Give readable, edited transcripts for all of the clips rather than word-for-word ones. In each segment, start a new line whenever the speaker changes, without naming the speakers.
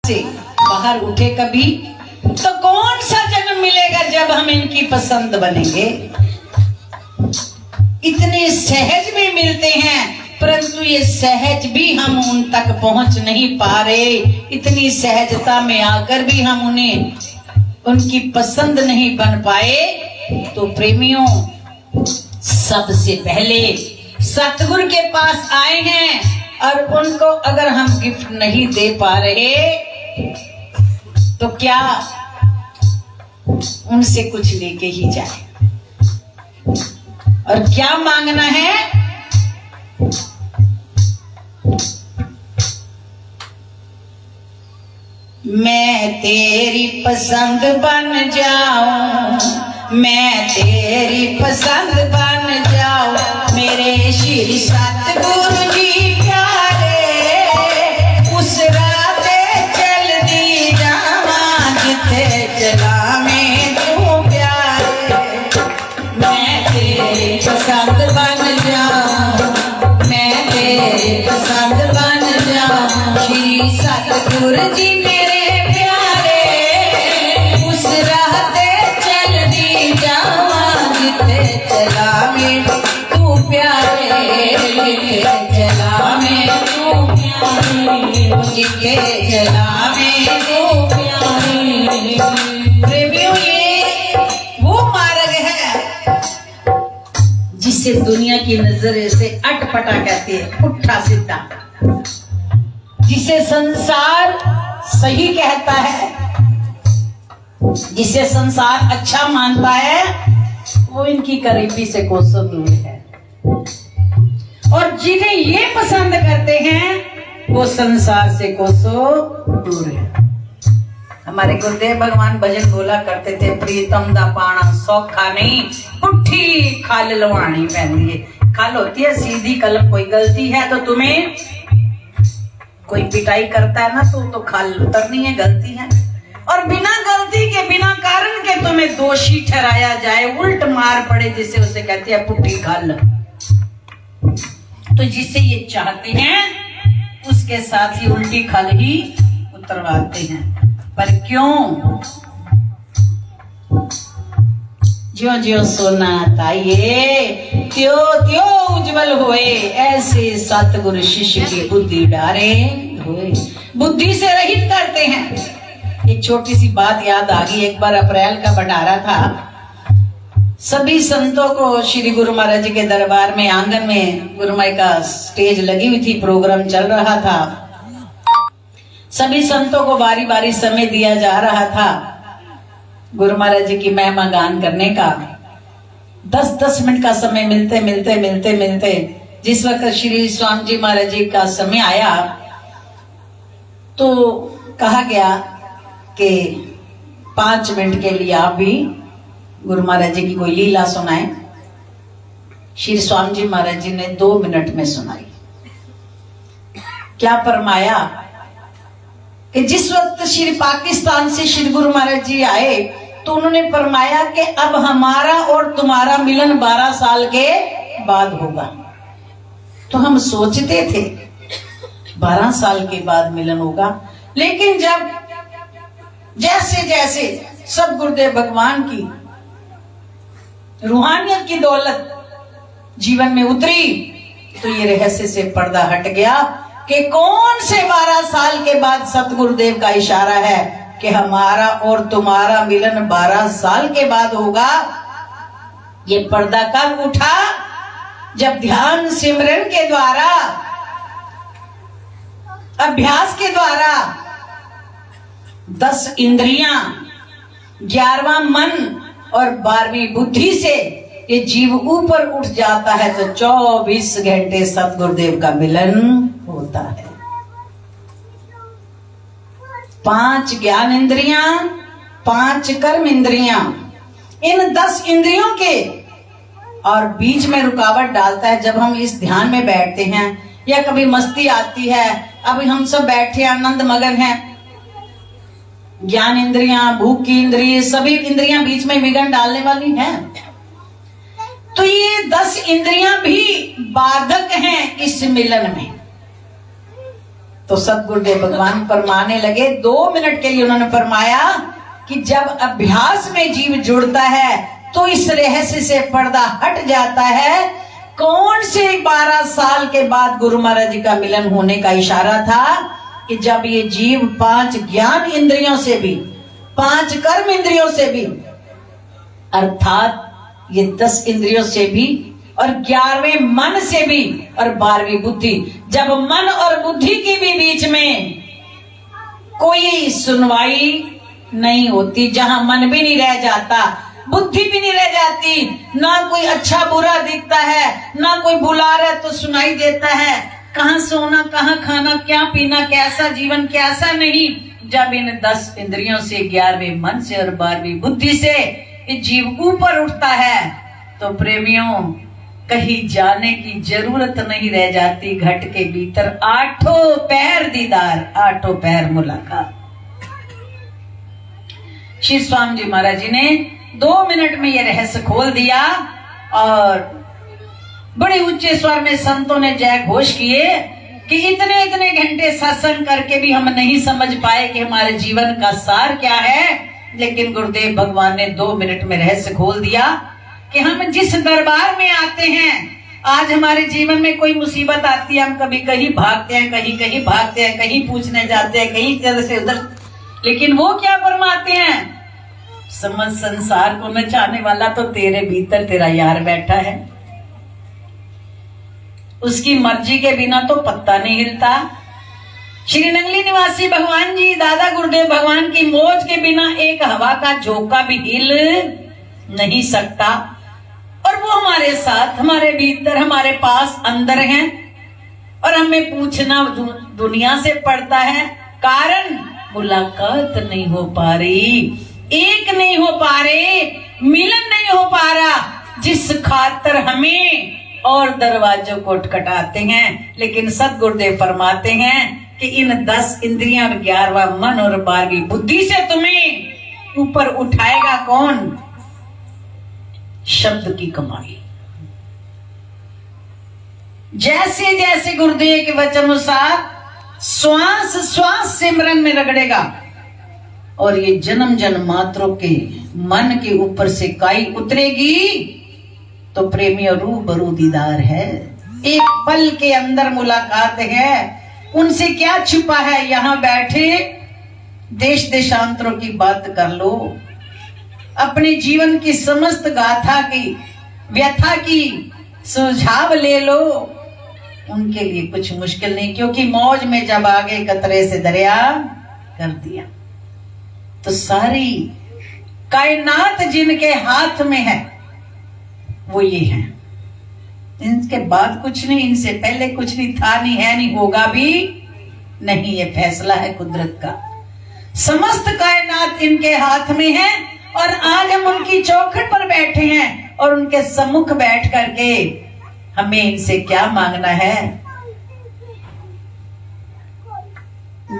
से बाहर उठे कभी तो कौन सा जन्म मिलेगा जब हम इनकी पसंद बनेंगे। इतने सहज में मिलते हैं परंतु ये सहज भी हम उन तक पहुंच नहीं पा रहे। इतनी सहजता में आकर भी हम उन्हें उनकी पसंद नहीं बन पाए। तो प्रेमियों, सबसे पहले सतगुरु के पास आए हैं और उनको अगर हम गिफ्ट नहीं दे पा रहे तो क्या उनसे कुछ लेके ही जाए। और क्या मांगना है? मैं तेरी पसंद बन जाऊं, मैं तेरी पसंद बन जाऊं, मेरे श्री सतगुरु जी प्यारे, उस राते चल दी जावा जिथे चला में तू प्यारे। मैं तेरी पसंद बन जाऊं, मैं तेरी पसंद बन जाऊं, श्री सतगुरु जी चला में तू प्यारे, चला में तू प्यारे, जिसके चला में तू प्यारे। प्रेमियों, ये वो मार्ग है जिसे दुनिया की नजर से अटपटा कहती है, पुट्ठा सीधा, जिसे संसार सही कहता है, जिसे संसार अच्छा मानता है, वो इनकी करीबी से कोसों दूर है। और जिन्हें ये पसंद करते हैं वो संसार से कोसों दूर है। हमारे गुरुदेव भगवान भजन बोला करते थे, प्रीतम दा पाना सौखा नहीं, पुट्ठी खाल लवानी पहनती है। खाल होती है सीधी कलम, कोई गलती है तो तुम्हें कोई पिटाई करता है ना तो खाल उतरनी है, गलती है। और बिना गलती के, बिना कारण के तुम्हें दोषी ठहराया जाए, उल्ट मार पड़े, जिसे उसे कहते हैं पुट्ठी खाल। तो जिसे ये चाहते हैं उसके साथ ही उल्टी खाल ही उतरवाते हैं। पर क्यों? ज्यों ज्यों सोना ताइये त्यों त्यों उज्जवल हुए, ऐसे सतगुरु शिष्य की बुद्धि डारे हुए। बुद्धि से रहित करते हैं। एक छोटी सी बात याद आ गई। एक बार अप्रैल का भंडारा था। सभी संतों को श्री गुरु महाराज जी के दरबार में, आंगन में गुरु माई का स्टेज लगी हुई थी, प्रोग्राम चल रहा था। सभी संतों को बारी बारी समय दिया जा रहा था गुरु महाराज जी की महिमा गान करने का। 10-10 मिनट का समय मिलते मिलते मिलते मिलते जिस वक्त श्री स्वामी जी महाराज जी का समय आया तो कहा गया कि 5 मिनट के लिए आप भी गुरु महाराज जी की कोई लीला सुनाएं। श्री स्वामी जी महाराज जी ने 2 मिनट में सुनाई। क्या फरमाया कि जिस वक्त श्री पाकिस्तान से श्री गुरु महाराज जी आए तो उन्होंने फरमाया कि अब हमारा और तुम्हारा मिलन 12 साल के बाद होगा। तो हम सोचते थे 12 साल के बाद मिलन होगा, लेकिन जब जैसे जैसे सब गुरुदेव भगवान की रूहानियत की दौलत जीवन में उतरी तो ये रहस्य से पर्दा हट गया कि कौन से 12 साल के बाद सतगुरुदेव का इशारा है कि हमारा और तुम्हारा मिलन 12 साल के बाद होगा। ये पर्दा कब उठा? जब ध्यान सिमरन के द्वारा, अभ्यास के द्वारा 10 इंद्रियां, 11वां मन और 12वीं बुद्धि से ये जीव ऊपर उठ जाता है तो 24 घंटे सतगुरुदेव का मिलन होता है। 5 ज्ञान इंद्रियां, 5 कर्म इंद्रियां, इन 10 इंद्रियों के और बीच में रुकावट डालता है जब हम इस ध्यान में बैठते हैं या कभी मस्ती आती है। अभी हम सब बैठे आनंद मगन हैं, ज्ञान इंद्रियां, भूख की इंद्रिय, सभी इंद्रियां बीच में विघ्न डालने वाली हैं। तो ये 10 इंद्रियां भी बाधक हैं इस मिलन में। तो सतगुरुदेव भगवान फरमाने लगे, 2 मिनट के लिए उन्होंने फरमाया कि जब अभ्यास में जीव जुड़ता है तो इस रहस्य से पर्दा हट जाता है। कौन से 12 साल के बाद गुरु महाराज जी का मिलन होने का इशारा था कि जब ये जीव 5 ज्ञान इंद्रियों से भी, 5 कर्म इंद्रियों से भी, अर्थात ये 10 इंद्रियों से भी और 11वें मन से भी और 12वीं बुद्धि, जब मन और बुद्धि के भी बीच में कोई सुनवाई नहीं होती, जहां मन भी नहीं रह जाता, बुद्धि भी नहीं रह जाती, ना कोई अच्छा बुरा दिखता है, ना कोई बुला रहा तो सुनाई देता है, कहां सोना, कहां खाना, क्या पीना, कैसा जीवन, कैसा नहीं, जब इन 10 इंद्रियों से, 11वें मन से और 12वीं बुद्धि से ये जीव ऊपर उठता है, तो प्रेमियों कहीं जाने की जरूरत नहीं रह जाती। घट के भीतर 8 पैर दीदार, 8 पैर मुलाकात। श्री स्वामी जी महाराज जी ने 2 मिनट में ये रहस्य खोल दिया और बड़े ऊंचे स्वर में संतों ने जय घोष किए कि इतने इतने घंटे सत्संग करके भी हम नहीं समझ पाए कि हमारे जीवन का सार क्या है, लेकिन गुरुदेव भगवान ने 2 मिनट में रहस्य खोल दिया कि हम जिस दरबार में आते हैं, आज हमारे जीवन में कोई मुसीबत आती है, हम कभी कहीं भागते हैं, कहीं कहीं भागते हैं, कहीं पूछने जाते हैं, कहीं इधर से उधर, लेकिन वो क्या फरमाते हैं, समझ संसार को नचाने वाला तो तेरे भीतर तेरा यार बैठा है, उसकी मर्जी के बिना तो पत्ता नहीं हिलता। श्री नंगली निवासी भगवान जी, दादा गुरुदेव भगवान की मौज के बिना एक हवा का झोंका भी हिल नहीं सकता, और वो हमारे साथ, हमारे भीतर, हमारे पास अंदर हैं, और हमें पूछना दुनिया से पड़ता है, कारण मुलाकात नहीं हो पा रही, एक नहीं हो पा रहे, मिलन नहीं हो पा रहा, जिस खातर हमें और दरवाजों को खटखटाते हैं। लेकिन सतगुरुदेव फरमाते हैं कि इन 10 इंद्रियां और 11वां मन और 12वीं बुद्धि से तुम्हें ऊपर उठाएगा कौन? शब्द की कमाई। जैसे जैसे गुरुदेव के वचन अनुसार श्वास श्वास सिमरन में रगड़ेगा और ये जन्म जन्मांतरों के मन के ऊपर से काई उतरेगी, तो प्रेमी और रूबरू दीदार है, एक पल के अंदर मुलाकात है। उनसे क्या छुपा है, यहां बैठे देश देशांतरों की बात कर लो, अपने जीवन की समस्त गाथा की, व्यथा की सुझाव ले लो, उनके लिए कुछ मुश्किल नहीं, क्योंकि मौज में जब आगे कतरे से दरिया कर दिया, तो सारी कायनात जिनके हाथ में है वो ये है, इनके बाद कुछ नहीं, इनसे पहले कुछ नहीं, था नहीं, है नहीं, होगा भी नहीं, ये फैसला है कुदरत का। समस्त कायनात इनके हाथ में है और आज हम उनकी चौखट पर बैठे हैं और उनके सम्मुख बैठ करके हमें इनसे क्या मांगना है?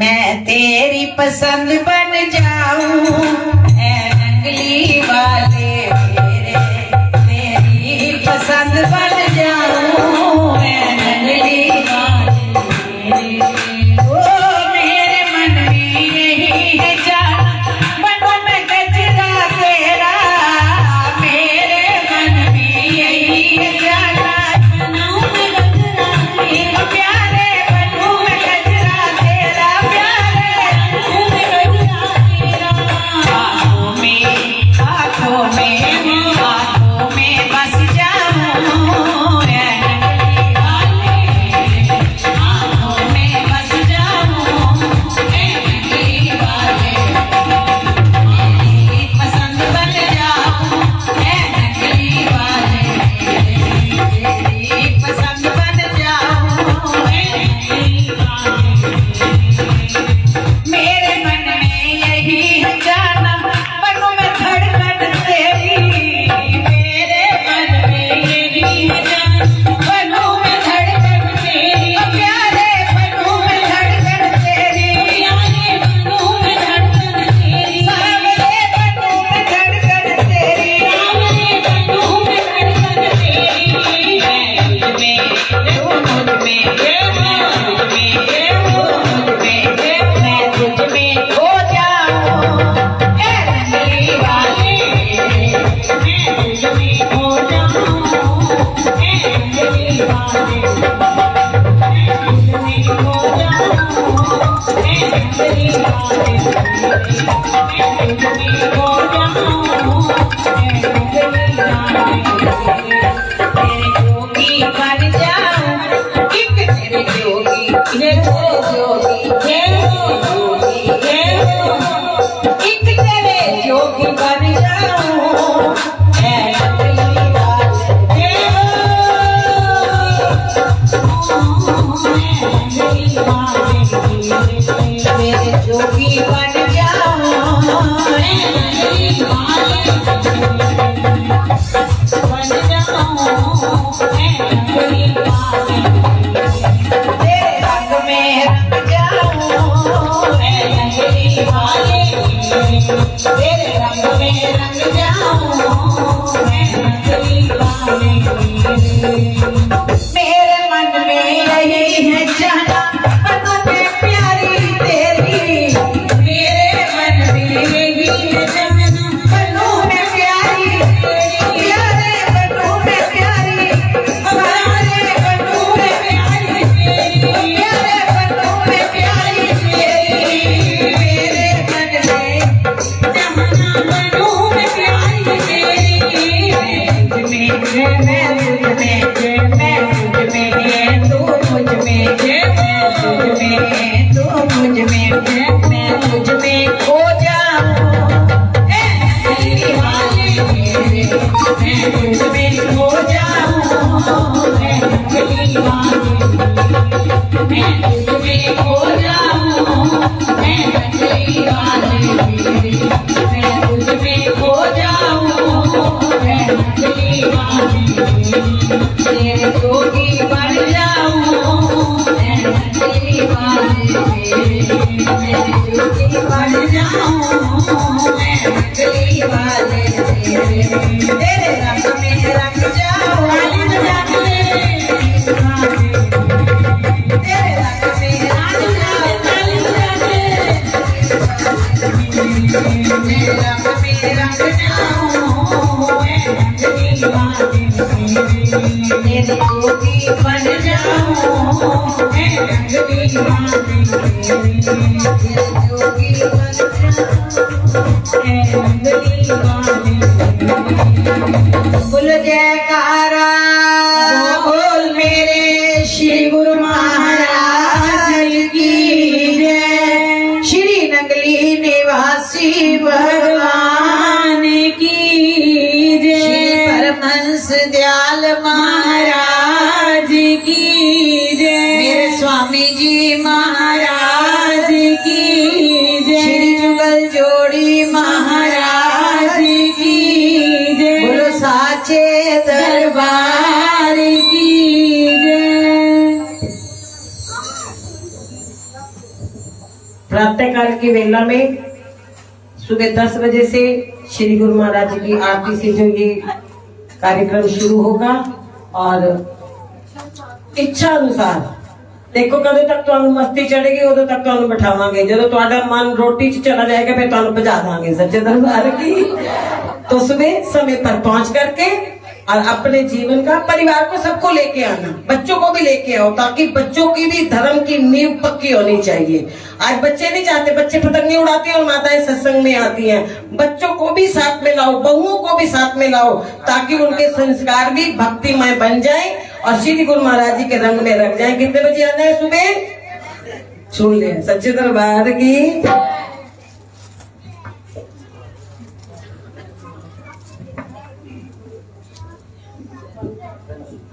मैं तेरी पसंद बन जाऊं ऐ नंगली वाले मेरे, तेरी पसंद बन जाऊं ऐ नंगली वाले मेरे, ओ मेरे मन में यही है जाना, बनूं मैं गजरा तेरा, मेरे मन में यही है जाना, बनूं मैं गजरा तेरा, प्यारे बनूं मैं गजरा तेरा, प्यारे बनूं मैं गजरा तेरा, आँखों में बोल जयकारा बोल मेरे श्री गुरु महाराज की जय। श्री नंगली निवासी भगवान की जय। श्री परमहंस दयाल महाराज की जय। मेरे स्वामी जी महाराज की जय। श्री जुगल जोड़ी महाराज की जय। बोलो साचे दरबार की जय।
प्रातःकाल की वेला में सुबह 10 बजे से श्री गुरु महाराज की आरती से जो ये कार्यक्रम शुरू होगा और इच्छा अनुसार देखो कदों तक तुहानू मस्ती चढ़ेगी उदों तक तुहानू बिठावांगे। जो तुहाडा मन रोटी च चला जाएगा फिर तुहानू भजा देंगे सच्चे दरबार की। तो सुबह समय पर पहुंच करके और अपने जीवन का परिवार को सबको लेके आना, बच्चों को भी लेके आओ ताकि बच्चों की भी धर्म की नींव पक्की होनी चाहिए। आज बच्चे नहीं चाहते, बच्चे पतंग उड़ाते हैं और माताएं सत्संग में आती हैं। बच्चों को भी साथ में लाओ, बहुओं को भी साथ में लाओ ताकि उनके संस्कार भी भक्तिमय बन जाए और श्री गुरु महाराज जी के रंग में रख जाए। कितने बजे आना है सुबह? सुन ले सच्चे दरबार की।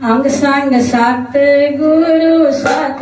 अंग संग सत गुरु सत